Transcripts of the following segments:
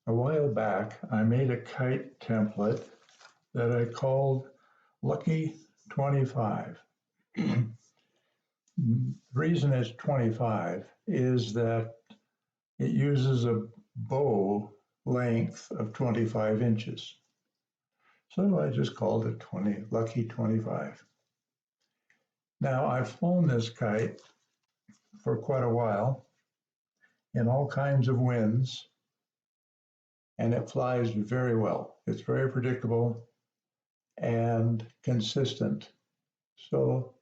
A while back, I made a kite template that I called Lucky 25. The reason it's 25 is that it uses a bow length of 25 inches. So I just called it Lucky 25. Now I've flown this kite for quite a while in all kinds of winds, and it flies very well. It's very predictable and consistent. So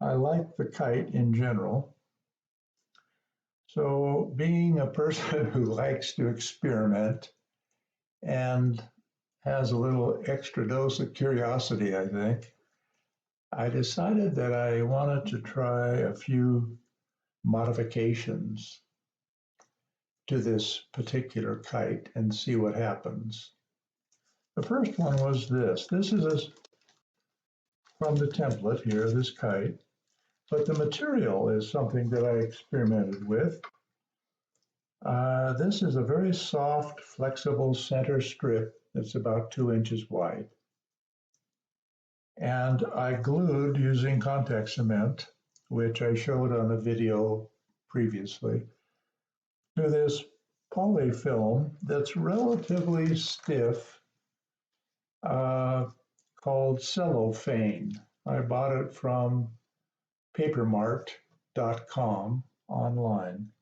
I like the kite in general. So being a person who likes to experiment and has a little extra dose of curiosity, I think, I decided that I wanted to try a few modifications to this particular kite and see what happens. The first one was this. This is from the template here, this kite, but the material is something that I experimented with. This is a very soft, flexible center strip that's about 2 inches wide. And I glued using contact cement, which I showed on the video previously, to this polyfilm that's relatively stiff, called cellophane. I bought it from papermart.com online.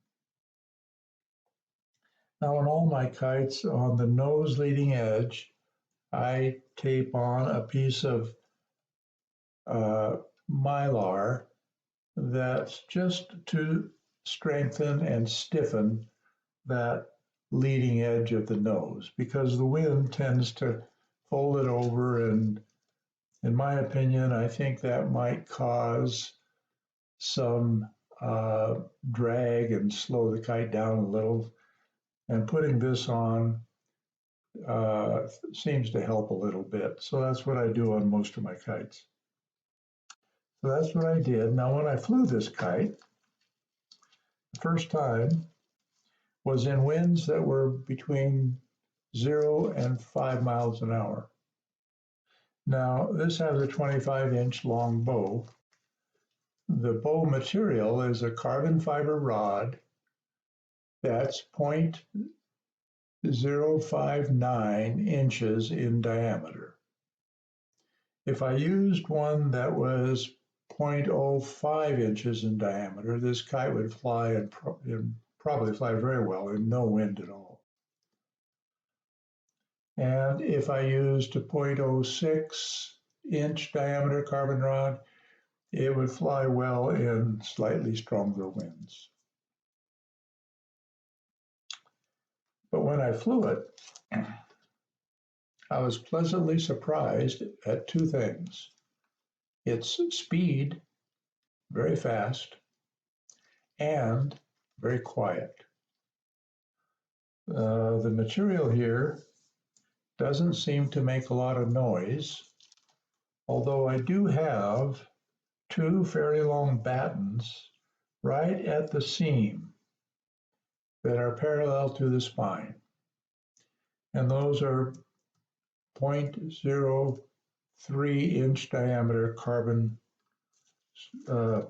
Now on all my kites, on the nose leading edge, I tape on a piece of mylar that's just to strengthen and stiffen that leading edge of the nose, because the wind tends to fold it over, and in my opinion, I think that might cause some drag and slow the kite down a little. And putting this on seems to help a little bit. So that's what I do on most of my kites. So that's what I did. Now, when I flew this kite, the first time was in winds that were between 0 and 5 miles an hour. Now, this has a 25-inch long bow. The bow material is a carbon fiber rod that's 0.059 inches in diameter. If I used one that was 0.05 inches in diameter, this kite would fly and probably fly very well in no wind at all. And if I used a 0.06 inch diameter carbon rod, it would fly well in slightly stronger winds. But when I flew it, I was pleasantly surprised at two things. Its speed, very fast, and very quiet. The material here doesn't seem to make a lot of noise, although I do have two fairly long battens right at the seam that are parallel to the spine. And those are 0.03 inch diameter carbon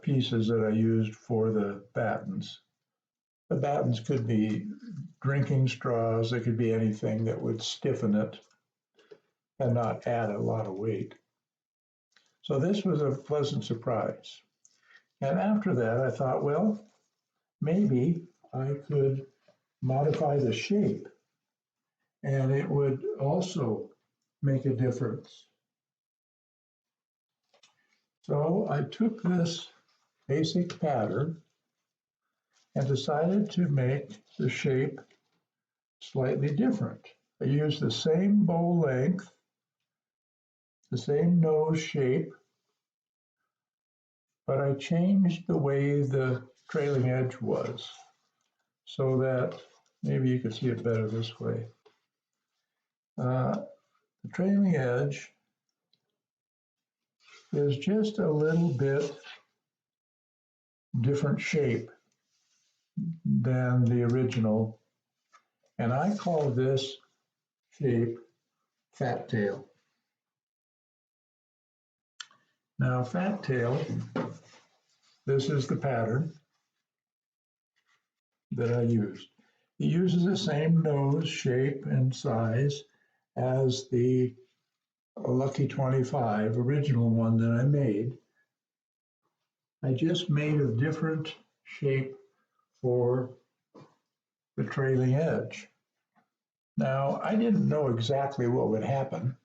pieces that I used for the battens. The battens could be drinking straws, they could be anything that would stiffen it and not add a lot of weight. So this was a pleasant surprise. And after that, I thought, well, maybe I could modify the shape and it would also make a difference. So I took this basic pattern and decided to make the shape slightly different. I used the same bow length, the same nose shape, but I changed the way the trailing edge was so that maybe you could see it better this way. The trailing edge is just a little bit different shape than the original, And I call this shape fat tail. Now, fat tail, this is the pattern that I used. It uses the same nose shape and size as the Lucky 25 original one that I made. I just made a different shape for the trailing edge. Now, I didn't know exactly what would happen,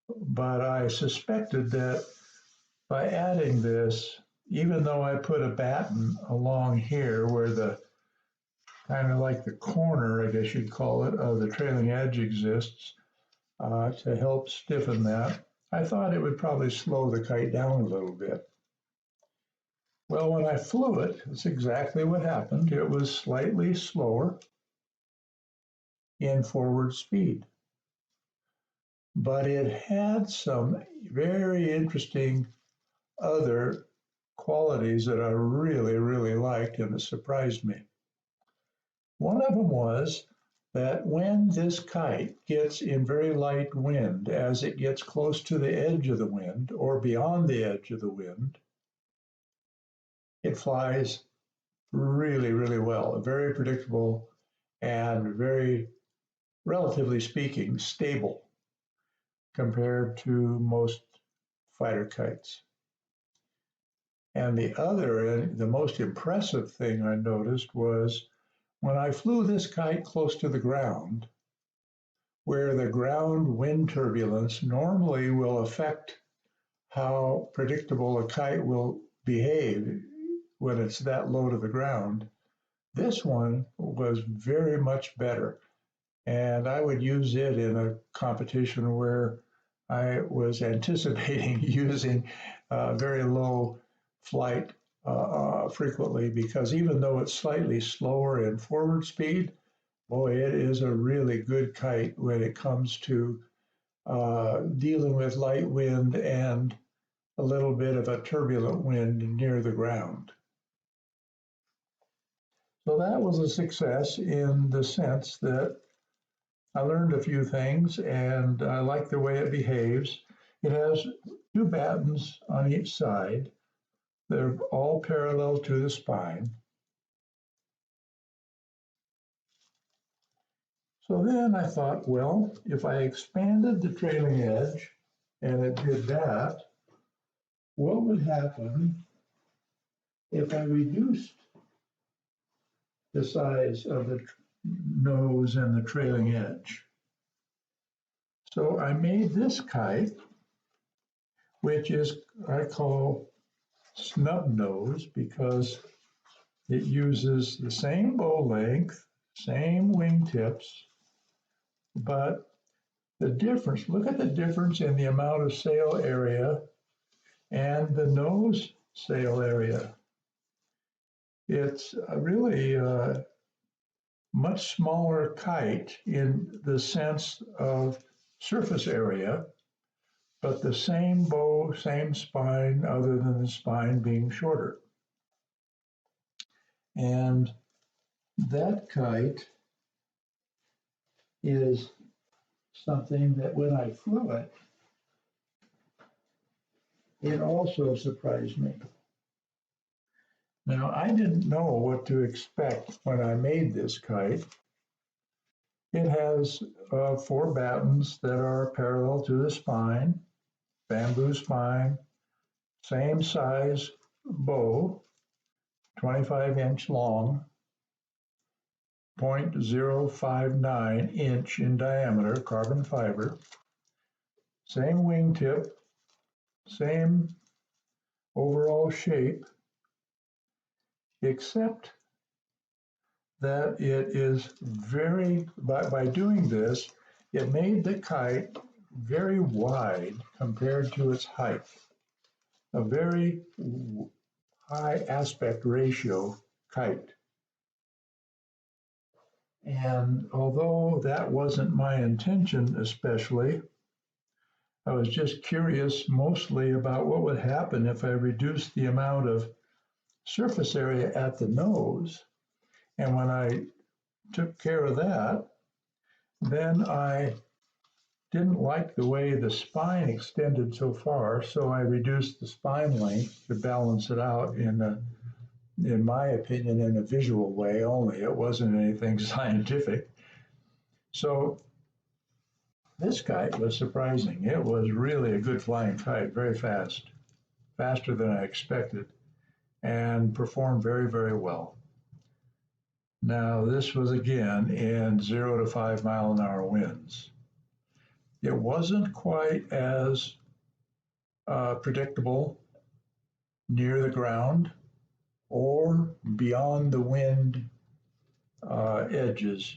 but I suspected that by adding this, even though I put a batten along here where the kind of like the corner, I guess you'd call it, of the trailing edge exists to help stiffen that, I thought it would probably slow the kite down a little bit. Well, when I flew it, that's exactly what happened. It was slightly slower in forward speed, but it had some very interesting other qualities that I really, really liked, and it surprised me. One of them was that when this kite gets in very light wind, as it gets close to the edge of the wind or beyond the edge of the wind, it flies really, really well, very predictable and very, relatively speaking, stable compared to most fighter kites. And the most impressive thing I noticed was when I flew this kite close to the ground, where the ground wind turbulence normally will affect how predictable a kite will behave when it's that low to the ground, this one was very much better. And I would use it in a competition where I was anticipating using very low flight frequently, because even though it's slightly slower in forward speed, boy, it is a really good kite when it comes to dealing with light wind and a little bit of a turbulent wind near the ground. So that was a success in the sense that I learned a few things and I like the way it behaves. It has two battens on each side. They're all parallel to the spine. So then I thought, well, if I expanded the trailing edge and it did that, what would happen if I reduced the size of the nose and the trailing edge? So I made this kite, which is, I call snub nose, because it uses the same bow length, same wingtips, but the difference, look at the difference in the amount of sail area and the nose sail area. It's a really much smaller kite in the sense of surface area, but the same bow, same spine, other than the spine being shorter. And that kite is something that when I flew it, it also surprised me. Now, I didn't know what to expect when I made this kite. It has 4 battens that are parallel to the spine, bamboo spine, same size bow, 25-inch long, 0.059 inch in diameter, carbon fiber, same wingtip, same overall shape, except that it is very, by doing this, it made the kite very wide compared to its height, a very high aspect ratio kite. And although that wasn't my intention especially, I was just curious mostly about what would happen if I reduced the amount of surface area at the nose. And when I took care of that. Then I didn't like the way the spine extended so far, so I reduced the spine length to balance it out in my opinion, in a visual way only. It wasn't anything scientific. So this kite was surprising. It was really a good flying kite, very fast, faster than I expected, and performed very, very well. Now, this was again in 0 to 5 mile an hour winds. It wasn't quite as predictable near the ground or beyond the wind edges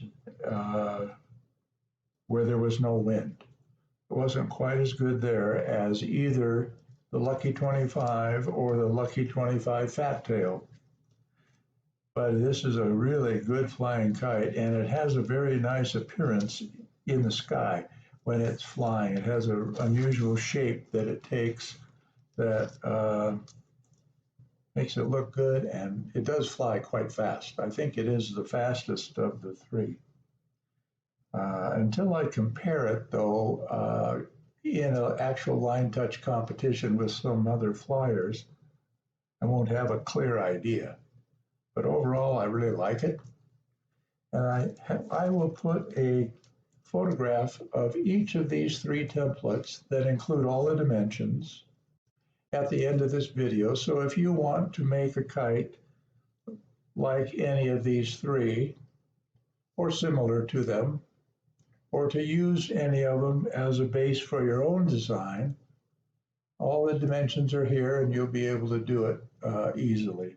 where there was no wind. It wasn't quite as good there as either the Lucky 25 or the Lucky 25 Fat Tail. But this is a really good flying kite, and it has a very nice appearance in the sky when it's flying. It has an unusual shape that it takes that makes it look good, and it does fly quite fast. I think it is the fastest of the three. Until I compare it, though, in an actual line touch competition with some other flyers, I won't have a clear idea. But overall, I really like it. And I will put a photograph of each of these three templates that include all the dimensions at the end of this video. So if you want to make a kite like any of these three, or similar to them, or to use any of them as a base for your own design, all the dimensions are here and you'll be able to do it easily.